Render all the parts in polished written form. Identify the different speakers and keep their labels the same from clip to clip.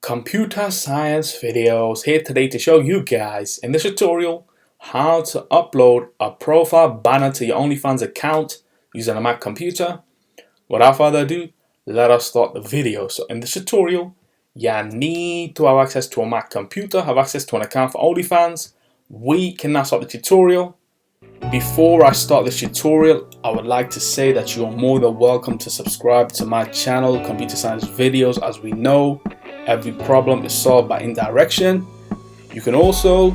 Speaker 1: Computer Science Videos here today to show you guys in this tutorial how to upload a profile banner to your OnlyFans account using a Mac computer. Without further ado, let us start the video. So in this tutorial, you need to have access to a Mac computer, have access to an account for OnlyFans. We can now start the tutorial. Before I start this tutorial, I would like to say that you are more than welcome to subscribe to my channel, Computer Science Videos. As we know, every problem is solved by indirection. You can also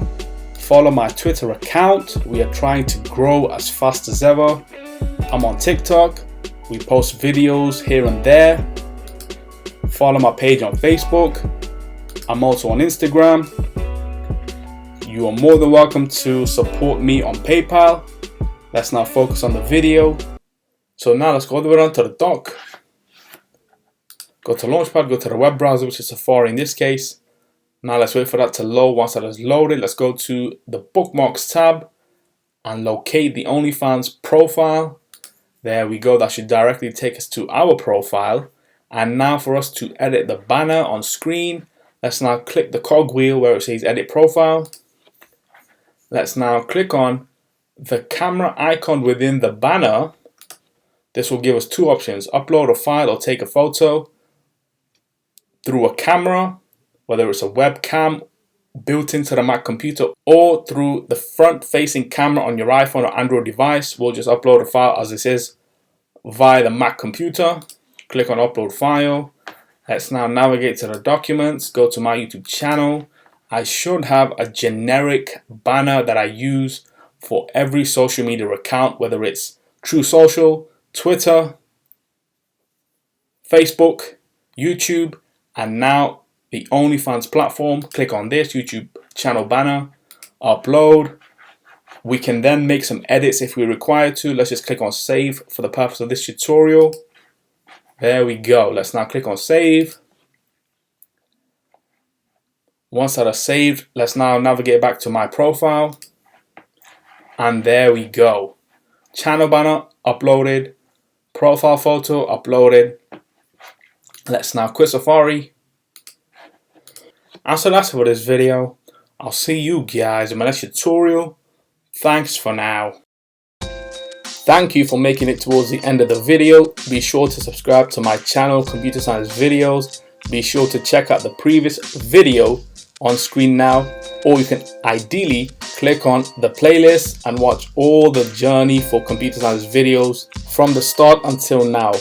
Speaker 1: follow my Twitter account. We are trying to grow as fast as ever. I'm on TikTok. We post videos here and there. Follow my page on Facebook. I'm also on Instagram. You are more than welcome to support me on PayPal. Let's now focus on the video. So now let's go all the way down to the dock. Go to Launchpad, go to the web browser, which is Safari in this case. Now let's wait for that to load. Once that is loaded, let's go to the Bookmarks tab and locate the OnlyFans profile. There we go. That should directly take us to our profile. And now for us to edit the banner on screen, let's now click the cogwheel where it says Edit Profile. Let's now click on the camera icon within the banner. This will give us two options: upload a file or take a photo through a camera, whether it's a webcam built into the Mac computer or through the front-facing camera on your iPhone or Android device. We'll just upload a file as this is via the Mac computer. Click on Upload File. Let's now navigate to the documents, go to my YouTube channel. I should have a generic banner that I use for every social media account, whether it's True Social, Twitter, Facebook, YouTube, and now the OnlyFans platform. Click on this YouTube channel banner, upload. We can then make some edits if we require to. Let's just click on save for the purpose of this tutorial. There we go. Let's now click on save. Once that is saved, let's now navigate back to my profile. And there we go. Channel banner uploaded. Profile photo uploaded. Let's now quit Safari. And so that's it for this video. I'll see you guys in my next tutorial. Thanks for now. Thank you for making it towards the end of the video. Be sure to subscribe to my channel, Computer Science Videos. Be sure to check out the previous video on screen now, or you can ideally click on the playlist and watch all the journey for Computer Science Videos from the start until now.